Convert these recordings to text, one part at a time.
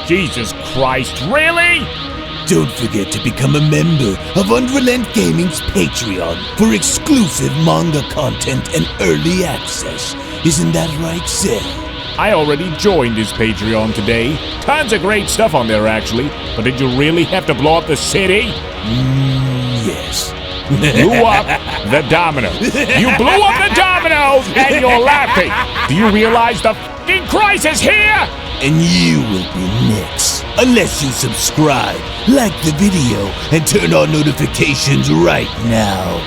Jesus Christ, really? Don't forget to become a member of UnrealEntGaming's Patreon for exclusive manga content and early access. Isn't that right, Seth? I already joined his Patreon today. Tons of great stuff on there, actually. But did you really have to blow up the city? Yes. Blew up the domino. You blew up the dominoes and you're laughing. Do you realize the f***ing crisis here? And you will be next. Unless you subscribe, like the video, and turn on notifications right now.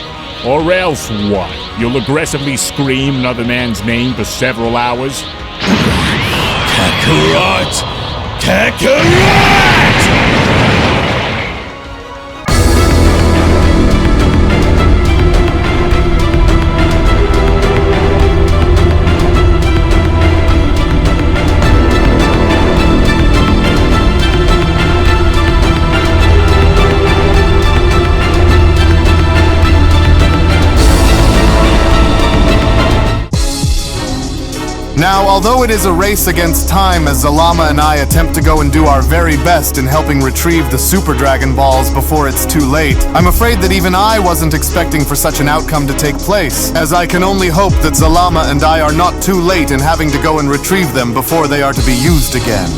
Or else what? You'll aggressively scream another man's name for several hours? Kakarot! Kakarot! Now, although it is a race against time as Zalama and I attempt to go and do our very best in helping retrieve the Super Dragon Balls before it's too late, I'm afraid that even I wasn't expecting for such an outcome to take place, as I can only hope that Zalama and I are not too late in having to go and retrieve them before they are to be used again.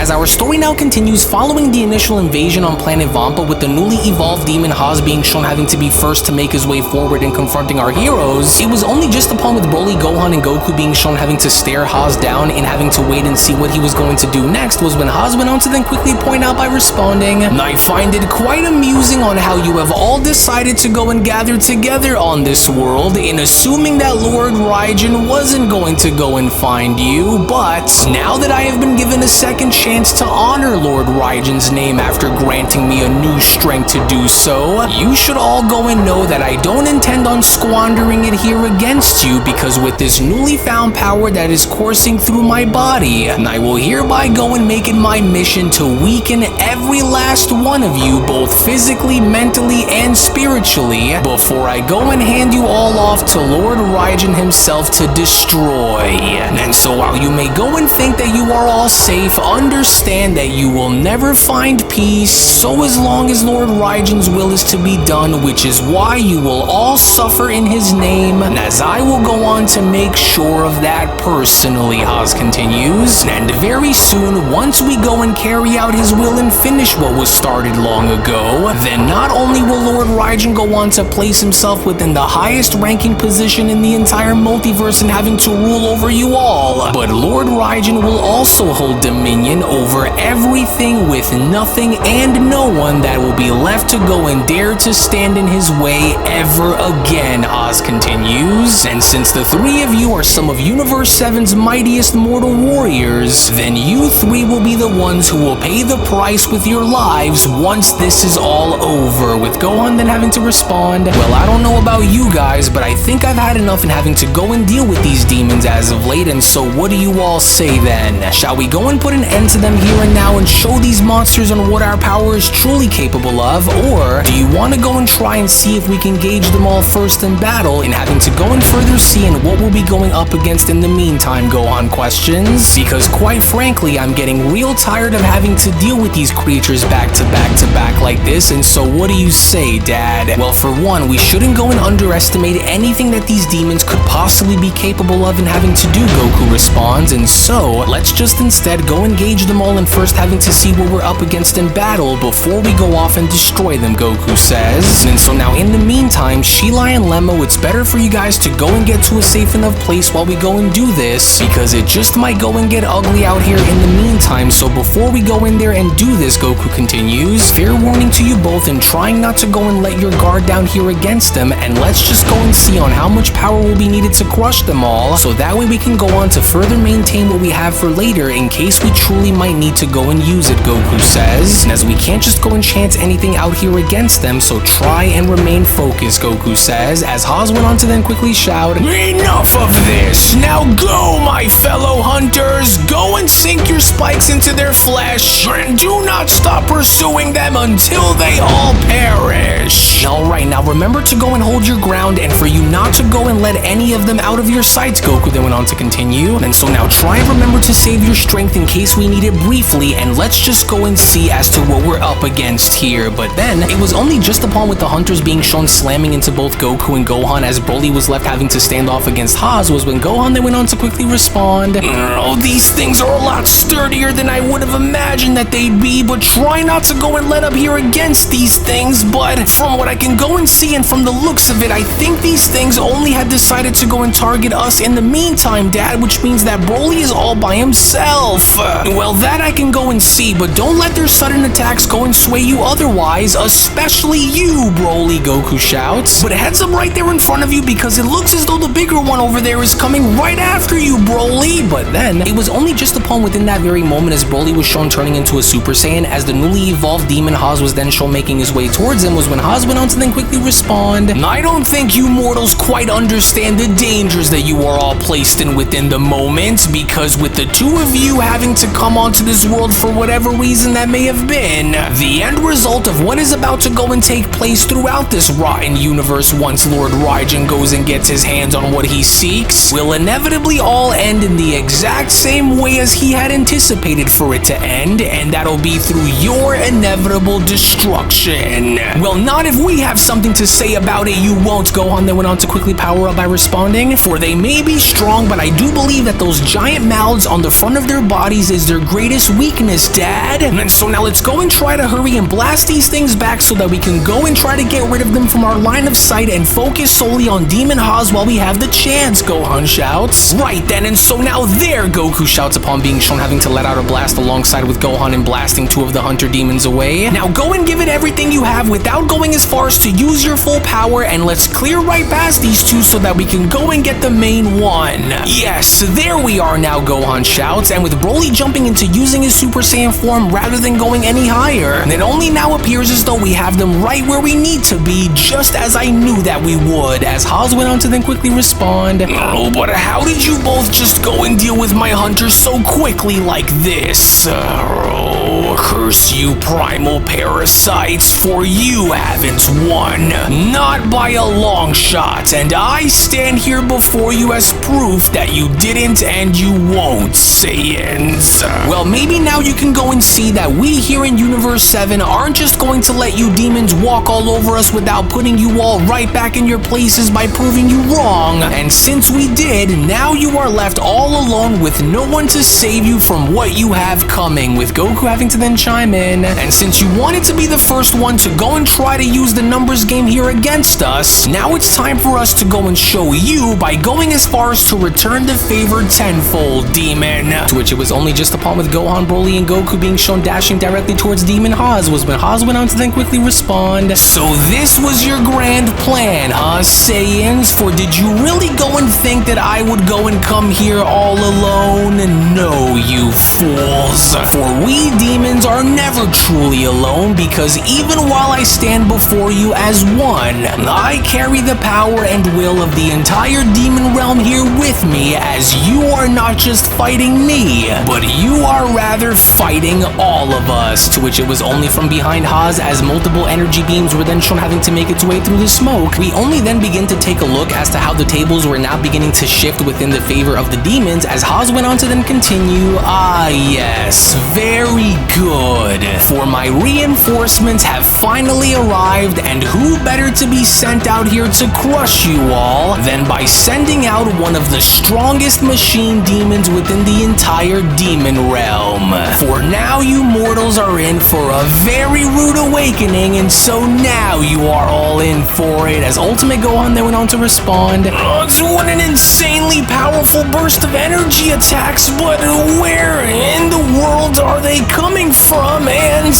As our story now continues, following the initial invasion on planet Vampa, with the newly evolved demon Haas being shown having to be first to make his way forward in confronting our heroes, it was only just upon with Broly, Gohan, and Goku being shown having to stare Haas down and having to wait and see what he was going to do next was when Haas went on to then quickly point out by responding, "I find it quite amusing on how you have all decided to go and gather together on this world in assuming that Lord Raijin wasn't going to go and find you, but now that I have been given a second chance to honor Lord Raijin's name after granting me a new strength to do so, you should all go and know that I don't intend on squandering it here against you, because with this newly found power that is coursing through my body, I will hereby go and make it my mission to weaken every last one of you, both physically, mentally, and spiritually, before I go and hand you all off to Lord Raijin himself to destroy. And so while you may go and think that you are all safe, understand that you will never find peace, so as long as Lord Raijin's will is to be done, which is why you will all suffer in his name, as I will go on to make sure of that personally," Haas continues. And very soon, once we go and carry out his will and finish what was started long ago, then not only will Lord Raijin go on to place himself within the highest ranking position in the entire multiverse and having to rule over you all, but Lord Raijin will also hold dominion over everything, with nothing and no one that will be left to go and dare to stand in his way ever again, Oz continues. And since the three of you are some of Universe 7's mightiest mortal warriors, then you three will be the ones who will pay the price with your lives once this is all over, with Gohan then having to respond, "Well, I don't know about you guys, but I think I've had enough in having to go and deal with these demons as of late, and so what do you all say then? Shall we go and put an end to them here and now and show these monsters on what our power is truly capable of, or do you want to go and try and see if we can gauge them all first in battle and having to go and further see in what we'll be going up against in the meantime?" Gohan questions, because quite frankly, I'm getting real tired of having to deal with these creatures back to back to back like this, and so what do you say, Dad? Well, for one, we shouldn't go and underestimate anything that these demons could possibly be capable of and having to do, Goku responds, and so let's just instead go engage them all and first having to see what we're up against in battle before we go off and destroy them, Goku says. And so now in the meantime, Sheila and Lemmo, it's better for you guys to go and get to a safe enough place while we go and do this, because it just might go and get ugly out here in the meantime. So before we go in there and do this, Goku continues, fair warning to you both in trying not to go and let your guard down here against them, and let's just go and see on how much power will be needed to crush them all, so that way we can go on to further maintain what we have for later in case we truly might might need to go and use it, Goku says. And as we can't just go and chance anything out here against them, so try and remain focused, Goku says, as Haas went on to then quickly shout, "Enough of this! Now go, my fellow hunters! Go and sink your spikes into their flesh, and do not stop pursuing them until they all perish!" Alright, now remember to go and hold your ground, and for you not to go and let any of them out of your sights, Goku then went on to continue. And so now try and remember to save your strength in case we need it briefly, and let's just go and see as to what we're up against here. But then, it was only just upon with the hunters being shown slamming into both Goku and Gohan as Broly was left having to stand off against Haas was when Gohan then went on to quickly respond, "Oh, these things are a lot sturdier than I would have imagined that they'd be, but try not to go and let up here against these things, but from what I can go and see and from the looks of it, I think these things only had decided to go and target us in the meantime, Dad, which means that Broly is all by himself." Well, that I can go and see, but don't let their sudden attacks go and sway you otherwise, especially you, Broly, Goku shouts. But heads up right there in front of you, because it looks as though the bigger one over there is coming right after you, Broly. But then, it was only just upon within that very moment as Broly was shown turning into a Super Saiyan, as the newly evolved demon Haas was then shown making his way towards him, was when Haas went on to then quickly respond, "I don't think you mortals quite understand the dangers that you are all placed in within the moment, because with the two of you having to come onto this world for whatever reason that may have been, the end result of what is about to go and take place throughout this rotten universe once Lord Raijin goes and gets his hands on what he seeks will inevitably all end in the exact same way as he had anticipated for it to end, and that'll be through your inevitable destruction." Well, not if we have something to say about it, you won't, Gohan then went on to quickly power up by responding, "For they may be strong, but I do believe that those giant mouths on the front of their bodies is their greatest weakness, Dad. And so now let's go and try to hurry and blast these things back so that we can go and try to get rid of them from our line of sight and focus solely on Demon Haas while we have the chance," Gohan shouts. Right then, and so now there, Goku shouts upon being shown having to let out a blast alongside with Gohan and blasting two of the hunter demons away. "Now go and give it everything you have without going as far as to use your full power, and let's clear right past these two so that we can go and get the main one." "Yes, there we are now," Gohan shouts, and with Broly jumping into using his Super Saiyan form rather than going any higher, it only now appears as though we have them right where we need to be, just as I knew that we would, as Haas went on to then quickly respond, "Oh, but how did you both just go and deal with my hunters so quickly like this? Oh, curse you primal parasites, for you haven't won, not by a long shot, and I stand here before you as proof that you didn't and you won't, Saiyans." Well, maybe now you can go and see that we here in Universe 7 aren't just going to let you demons walk all over us without putting you all right back in your places by proving you wrong. And since we did, now you are left all alone with no one to save you from what you have coming, with Goku having to then chime in. "And since you wanted to be the first one to go and try to use the numbers game here against us, now it's time for us to go and show you by going as far as to return the favor tenfold, demon." To which it was only just upon with Gohan, Broly, and Goku being shown dashing directly towards Demon Haas was when Haas went on to then quickly respond, "So this was your grand plan, huh, Saiyans? For did you really go and think that I would go and come here all alone? No, you fools. For we demons are never truly alone, because even while I stand before you as one, I carry the power and will of the entire demon realm here with me, as you are not just fighting me, but you are rather fighting all of us." To which it was only from behind Haas, as multiple energy beams were then shown having to make its way through the smoke, we only then begin to take a look as to how the tables were now beginning to shift within the favor of the demons, as Haas went on to then continue, "Ah yes, very good. For my reinforcements have finally arrived, and who better to be sent out here to crush you all than by sending out one of the strongest machine demons within the entire demon realm. For now you mortals are in for a very rude awakening, and so now you are all in for it," as Ultimate Gohan then went on to respond, "What an insanely powerful burst of energy attacks, but where in the world are they coming from, and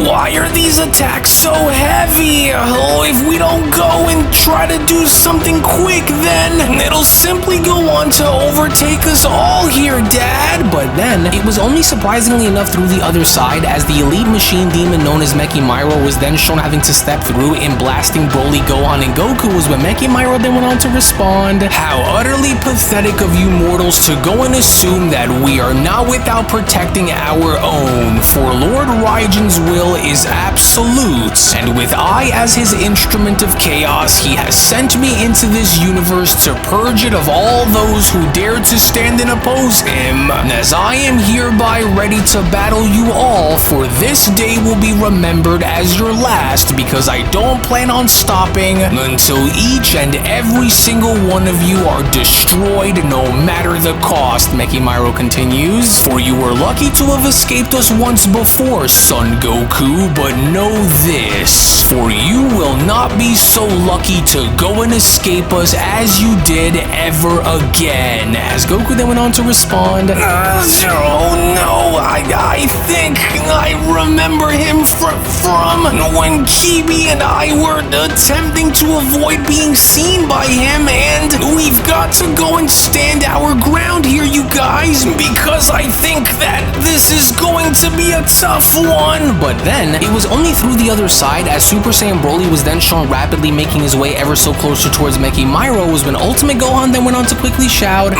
why are these attacks so heavy? Oh, if we don't go and try to do something quick, then it'll simply go on to overtake us all here, Dad." But then, it was only surprisingly enough through the other side, as the elite machine demon known as Mechy Myro was then shown having to step through in blasting Broly, Gohan, and Goku, was when Mechy Myro then went on to respond. How utterly pathetic of you mortals to go and assume that we are not without protecting our own, for Lord Raijin's will is absolute, and with I as his instrument of chaos, he has sent me into this universe to purge it of all those who dare to stand and oppose him, as I am hereby ready to battle you all, for this day will be remembered as your last, because I don't plan on stopping until each and every single one of you are destroyed, no matter the cost, Mechy Myro continues. For you were lucky to have escaped us once before, Son Goku, but know this, for you will not be so lucky to go and escape us as you did ever again, as Goku then went on to respond. Oh no, I think I remember him from when Kibi and I were attempting to avoid being seen by him, and we've got to go and stand our ground here, you guys, because I think that this is going to be a tough one. But then, it was only through the other side, as Super Saiyan Broly was then shown rapidly making his way ever so closer towards Mechy Myro, was when Ultimate Gohan then went on to quickly shout,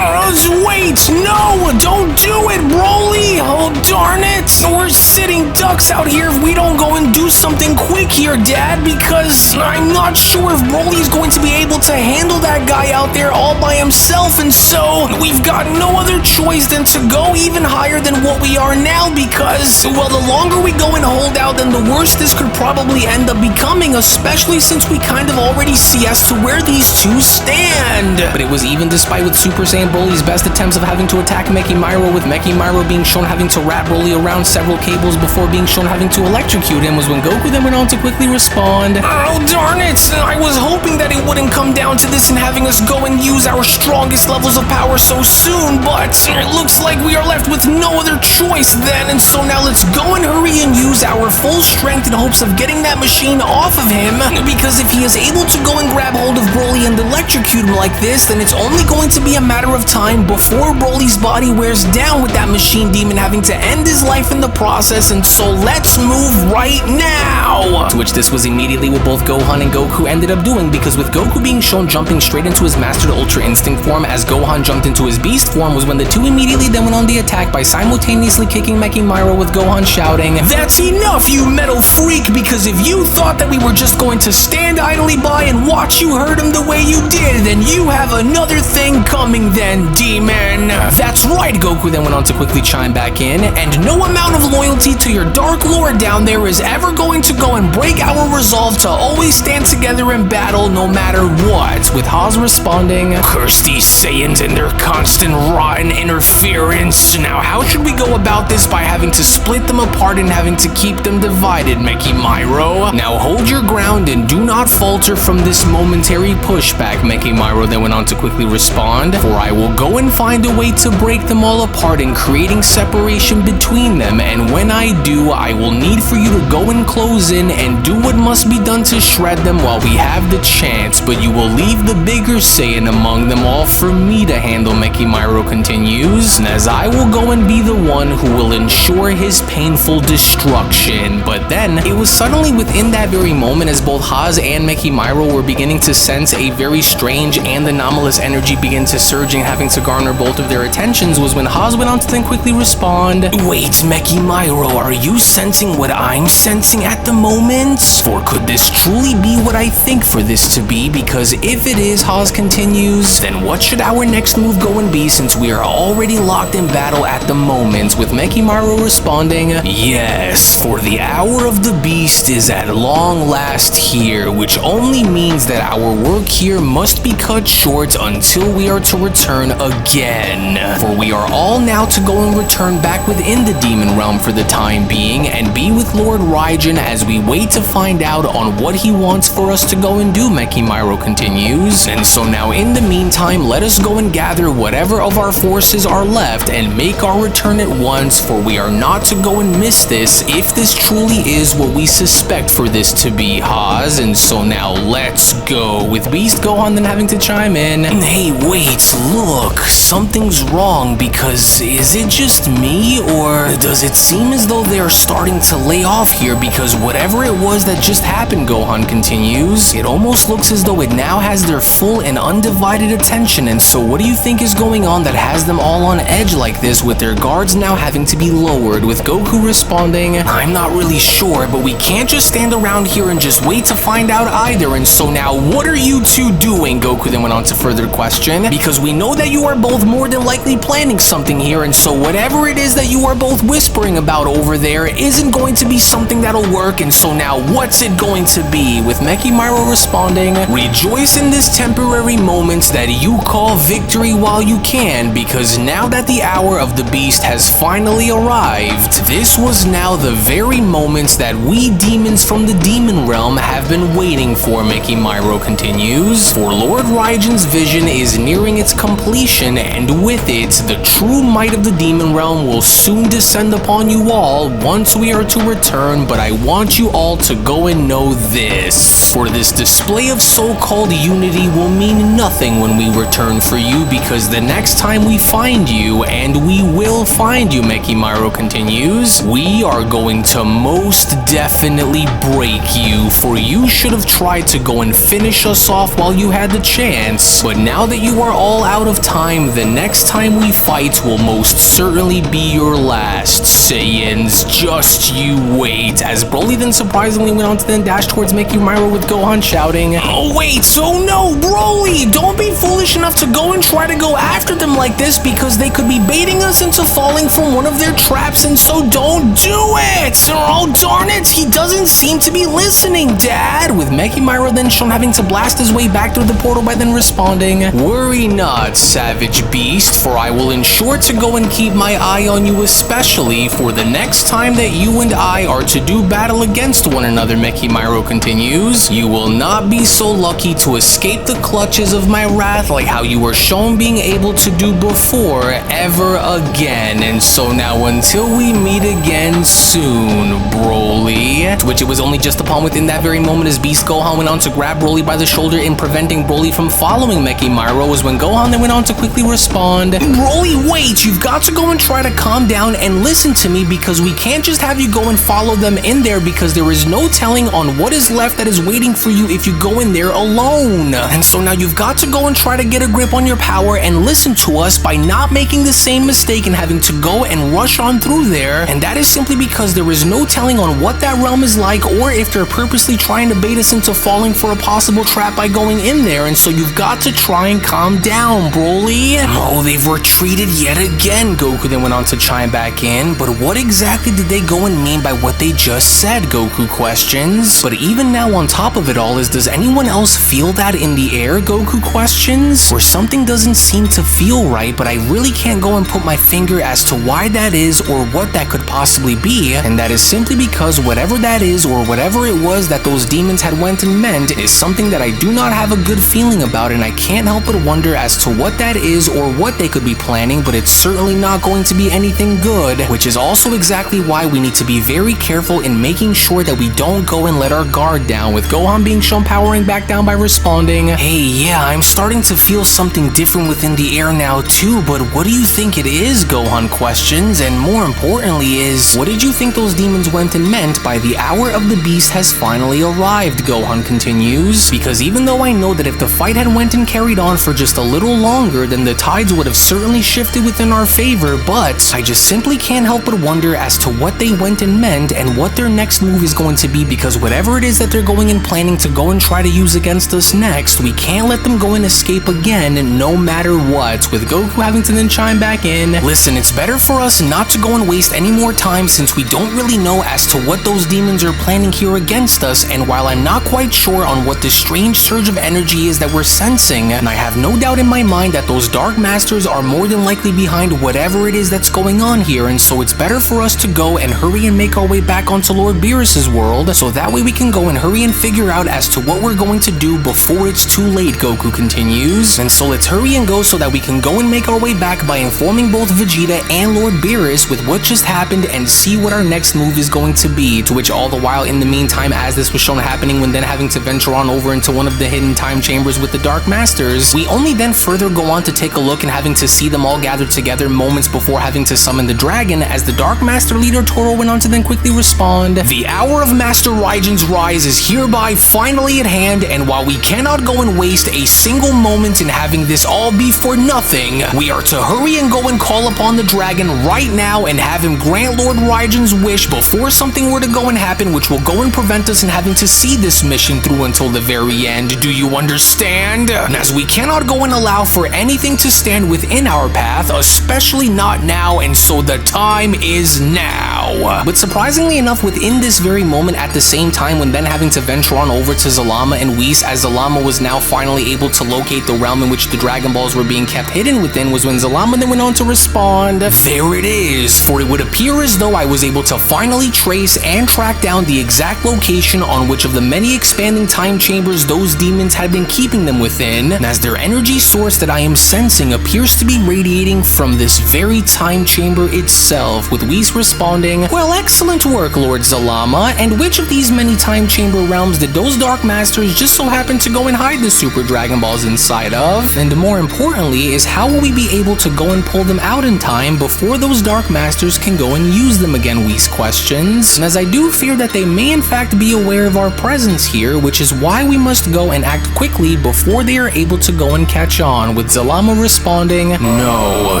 wait, no, don't do it, Broly! Oh, darn it! We're sitting ducks out here if we don't go and do something quick here, Dad, because I'm not sure if Broly's going to be able to handle that guy out there all by himself, and so we've got no other choice than to go even higher than what we are now, because, well, the longer we go and hold out, then the worse this could probably end up becoming, especially since we kind of already see as to where these two stand. But it was even despite with Super Saiyan Broly's best attempts of having to attack Mechy Myro, with Mechy Myro being shown having to wrap Broly around several cables before being shown having to electrocute him, was when Goku then went on to quickly respond. Oh, darn it! I was hoping that it wouldn't come down to this and having us go and use our strongest levels of power so soon, but it looks like we are left with no other choice then, and so now let's go and hurry and use our full strength in hopes of getting that machine off of him, because if he is able to go and grab hold of Broly and electrocute him like this, then it's only going to be a matter of time before Broly's body wears down, with that machine demon having to end his life in the process, and so let's move right now! To which this was immediately what both Gohan and Goku ended up doing, because with Goku being shown jumping straight into his Mastered Ultra Instinct form as Gohan jumped into his Beast form, was when the two immediately then went on the attack by simultaneously kicking Mechy Myro, with Gohan shouting, "That's enough, you metal freak, because if you thought that we were just going to stand idly by and watch you hurt him the way you did, then you have another thing coming then, demon." That's right, Goku then went on to quickly chime back in, and no amount of loyalty to your Dark Lord down there is ever going to go and break our resolve to always stand together in battle no matter what, with Haas responding, "Curse these Saiyans and their constant rotten interference. Now how should we go about this by having to split them apart and having to keep them divided, Mechy Myro? Now hold your ground and do not falter from this momentary pushback," Mechy Myro then went on to quickly respond, "for I will go and find a way to break them all apart and creating separation between them, and when I do, I will need for you to go and close in and do what must be done to shred them while we have the chance, but you will leave the bigger Saiyan among them all for me to handle," Mechy Myro continues, "as I will go and be the one who will ensure his painful destruction." But then, it was suddenly within that very moment, as both Haas and Mechy Myro were beginning to sense a very strange and anomalous energy begin to surge and having to garner both of their attentions, was when Haas went on to then quickly respond, "Wait, Mechy Myro, are you sensing what I'm sensing at the moment? For could this truly be what I think for this to be? Because if it is," Haas continues, "then what should our next move go and be, since we are already locked in battle at the moment?" With Mechy Myro responding, "Yes, for the hour of the beast is at long last here, which only means that our work here must be cut short until we are to return again. For we are all now to go and return back within the demon realm for the time being and be with Lord Raijin as we wait to find out on what he wants for us to go and do," Mechy Myro continues, "and so now in the meantime, let us go and gather whatever of our forces are left and make our return at once, for we are not to go and miss this if this truly is what we suspect for this to be, Haas, and so now let's go," with Beast Gohan then having to chime in, "Hey, wait, look, something's wrong, because is it just me, or does it seem as though they are starting to lay off here? Because whatever it was that just happened, Gohan continues, it almost looks as though it now has their full and undivided attention. And so what do you think is going on that has them all on edge like this, with their guards now having to be lowered? With Goku responding, I'm not really sure, but we can't just stand around here and just wait to find out either. And so now what are you two doing? Goku then went on to further question, because we know that you are both more than likely planning something here, and so whatever it is that you are both whispering about over there isn't going to be something that'll work. And so now what's it going to be? With Mechy Myro responding, rejoice in this temporary moments that you call victory while you can, because now that the hour of the beast has finally arrived, this was now the very moments that we demons from the demon realm have been waiting for. Mechy Myro continues, for Lord Raijan's vision is nearing its completion, and with it, the true might of the demon realm will soon descend upon you all once we are to return. But I want you all to go and know this, for this display of so-called unity will mean nothing when we return for you, because the next time we find you, and we will find you, Mechy Myro continues, we are going to most definitely break you, for you should have tried to go and finish us off while you had the chance, but now that you are all out of time, the next time we fight will most certainly be your last. Saiyans, just you wait. As Broly then surprisingly went on to then dash towards Mechy Myro with Gohan shouting, oh wait, so no, Broly, don't be foolish enough to go and try to go after them like this, because they could be baiting us into falling from one of their traps, and so don't do it! Oh darn it, he doesn't seem to be listening, Dad! With Mechy Myro then shown having to blast his way back through the portal by then responding, worry not, savage beast, for I will ensure to go and keep my eye on you, especially for the next time that you and I are to do battle against one another. Mechy Myro continues, you will not be so lucky to escape the clutches of my wrath like how you were shown being able to do before ever again. And so now until we meet again soon, Broly. To which it was only just upon within that very moment as Beast Gohan went on to grab Broly by the shoulder in preventing Broly from following Mechy Myro, was when Gohan then went on to quickly respond, Broly, wait, you've got to go and try to calm down and listen to me, because we can't just have you go and follow them in there, because there is no telling on what is left that is waiting for you if you go in there alone. And so now you've got to go and try to get a grip on your power and listen to us by not making the same mistake and having to go and rush on through there. And that is simply because there is no telling on what that realm is like, or if they're purposely trying to bait us into falling for a possible trap by going in there. And so you've got to try and calm down, Broly. Oh, they've retreated yet again, Goku then went on to chime back in. But what exactly did they go and mean by what they just said, Goku questions. But even now on top of it all is, does anyone else feel that in the air, Goku questions? Or something doesn't seem to feel right, but I really can't go and put my finger as to why that is or what that could possibly be. And that is simply because whatever that is, or whatever it was that those demons had went and meant, is something that I do not have a good feeling about, and I can't help but wonder as to what that is or what they could be planning. But it's certainly not going to be anything good, which is also exactly why we need to be very careful in making sure that we don't go and let our guard down. With Gohan being shown powering back down by responding, hey, yeah, I'm starting to feel something different within the air now too, but what do you think it is, Gohan questions? And more importantly is, what did you think those demons went and meant by the hour of the beast has finally arrived, Gohan continues? Because even though I know that if the fight had went and carried on for just a little longer, then the tides would have certainly shifted within our favor, but I just simply can't help but wonder as to what they went and meant and what their next move is going to be, because whatever it is that they're going and planning to go and try to use against us next, we can't let them go and escape again, no matter what. With Goku having to then chime back in, listen, it's better for us not to go and waste any more time, since we don't really know as to what those demons are planning here against us. And while I'm not quite sure on what this strange surge of energy is that we're sensing, and I have no doubt in my mind that those Dark Masters are more than likely behind whatever it is that's going on here, and so it's better for us to go and hurry and make our way back onto Lord Beerus's world, so that way we can go and hurry and figure out as to what we're going to do before it's too late, Goku continues. And so let's hurry and go so that we can go and make our way back by informing both Vegeta and Lord Beerus with what just happened and see what our next move is going to be. To which all the while in the meantime, as this was shown happening when then having to venture on over into one of the hidden time chambers with the Dark Masters, we only then further go on to take a look and having to see them all gathered together moments before having to summon the dragon, as the Dark Master leader Toro went on to then quickly respond, "The hour of Master Raigen's rise is hereby finally at hand, and while we cannot go and waste a single moment in having this all be for nothing, we are to hurry and go and call upon the dragon right now and have him grant Lord Raigen's wish before something were to go and happen, which will go and prevent us in having to see this mission through until the very end. Do you understand? And as we cannot go and allow for anything to stand within our path, especially not now, and so the time is now." But surprisingly enough, within this very moment, at the same time when then having to venture on over to Zalama and Whis, as Zalama was now finally able to locate the realm in which the Dragon Balls were being kept hidden within, was when Zalama then went on to respond, "There it is, for it would appear as though I was able to finally trace and track down the exact location on which of the many expanding time chambers those demons had been keeping them within, and as their energy source that I am sensing appears to be radiating from this very time chamber itself," with Whis responding, "Well, excellent work, Lord Zalama, and which of these many time chamber realms did those Dark Masters just so happen to go and hide the Super Dragon Balls inside of? And more importantly, is how will we be able to go and pull them out in time before those Dark Masters can go and use them again?" Whis questions, and as I do fear that they may in fact be aware of our presence here, which is why we must go and act quickly before they are able to go and catch on, with Zalama responding, "No,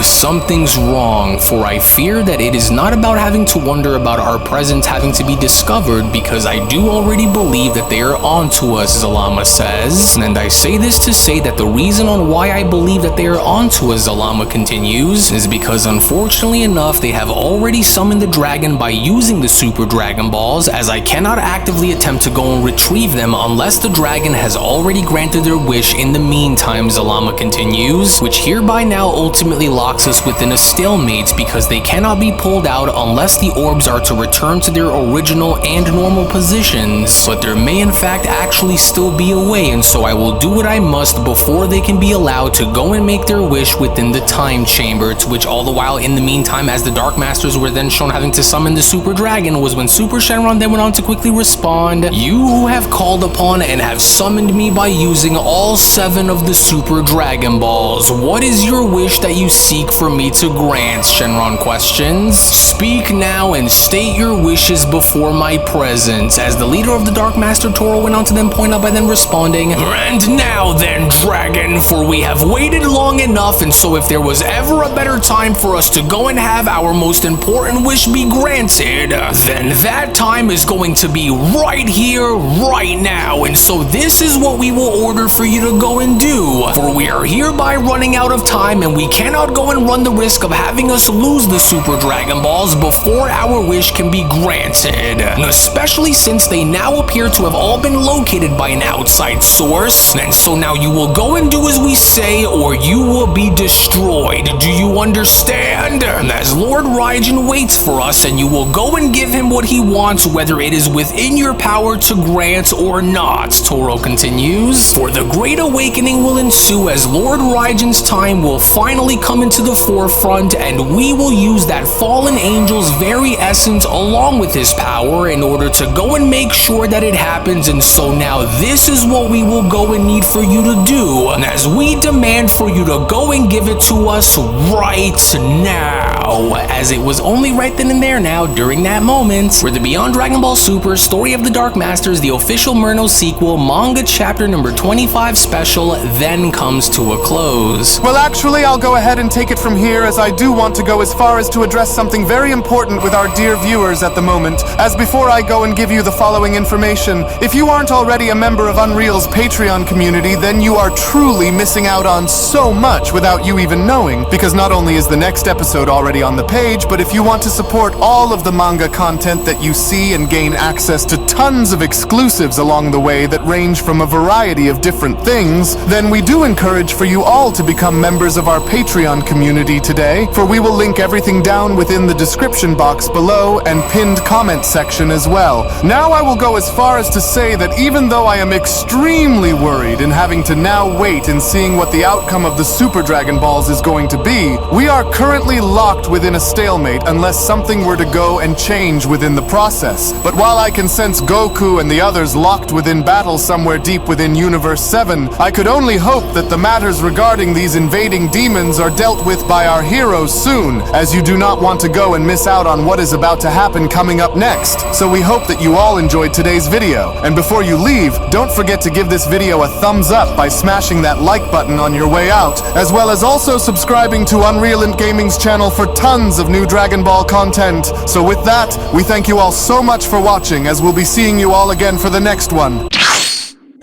something's wrong, for I fear that it is not about having to wonder about our presence having to be discovered, because I do already believe that they are onto us," Zalama says, and I say this to say that the reason on why I believe that they are onto us, Zalama continues, is because unfortunately enough, they have already summoned the dragon by using the Super Dragon Balls, as I cannot actively attempt to go and retrieve them unless the dragon has already granted their wish in the meantime, Zalama continues, which hereby now ultimately locks us within a stalemate, because they cannot be pulled out unless the orbs are to return to their original and normal positions, but there may in fact actually still be a way, and so I will do what I must before they can be allowed to go and make their wish within the time chamber, to which all the while in the meantime, as the Dark Masters were then shown having to summon the Super Dragon, was when Super Shenron then went on to quickly respond, "You who have called upon and have summoned me by using all 7 of the Super Dragon Balls, what is your wish that you seek for me to grant?" Shenron questions. "Speak now and state your wishes before my presence," as the leader of the Dark Master Toro went on to then point out by then responding, "And now then, dragon, for we have waited long enough, and so if there was ever a better time for us to go and have our most important wish be granted, then that time is going to be right here, right now, and so this is what we will order for you to go and do, for we are hereby running out of time, and we cannot go and run the risk of having us lose the Super Dragon Balls before our wish can be granted, especially since they now appear to have all been located by an outside source, and so now you will go and do as we say, or you will be destroyed. Do you understand? And as Lord Raigen waits for us, and you will go and give him what he wants, whether it is within your power to grant or not," Toro continues, "for the great awakening will ensue as Lord Raigen's time will finally come into the forefront, and we will use that fallen angel's very essence along with his power in order to go and make sure that it happens, and so now this is what we will go and need for you to do, and as we demand for you to go and give it to us right now," as it was only right then and there now, during that moment, where the Beyond Dragon Ball Super Story of the Dark Masters, the official Murno sequel, manga chapter number 25 special, then comes to a close. Well, actually, I'll go ahead and take it from here, as I do want to go as far as to address something very important with our dear viewers at the moment. As before I go and give you the following information, if you aren't already a member of Unreal's Patreon community, then you are truly missing out on so much without you even knowing, because not only is the next episode already on the page, but if you want to support all of the manga content that you see and gain access to tons of exclusives along the way that range from a variety of different things, then we do encourage for you all to become members of our Patreon community today, for we will link everything down within the description box below and pinned comment section as well. Now I will go as far as to say that even though I am extremely worried in having to now wait and seeing what the outcome of the Super Dragon Balls is going to be, we are currently locked within a stalemate unless something were to go and change within the process. But while I can sense Goku and the others locked within battle somewhere deep within Universe 7, I could only hope that the matters regarding the these invading demons are dealt with by our heroes soon, as you do not want to go and miss out on what is about to happen coming up next. So we hope that you all enjoyed today's video. And before you leave, don't forget to give this video a thumbs up by smashing that like button on your way out, as well as also subscribing to UnrealEntGaming's channel for tons of new Dragon Ball content. So with that, we thank you all so much for watching, as we'll be seeing you all again for the next one.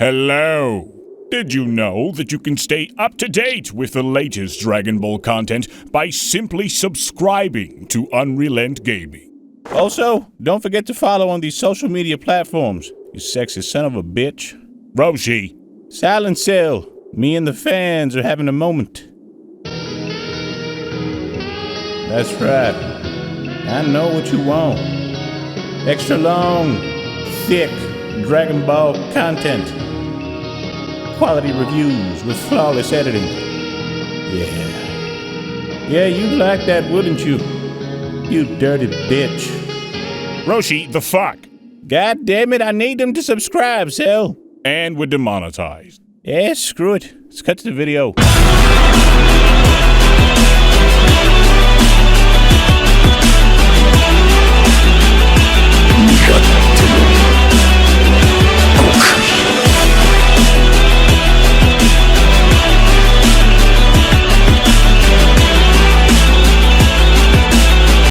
Hello! Did you know that you can stay up to date with the latest Dragon Ball content by simply subscribing to UnrealEntGaming? Also, don't forget to follow on these social media platforms, you sexy son of a bitch. Roshi! Silent Cell, me and the fans are having a moment. That's right. I know what you want. Extra long, thick Dragon Ball content. Quality reviews with flawless editing. Yeah, you'd like that, wouldn't you? You dirty bitch. Roshi, the fuck? God damn it, I need them to subscribe, Cell. And we're demonetized. Yeah, screw it. Let's cut to the video.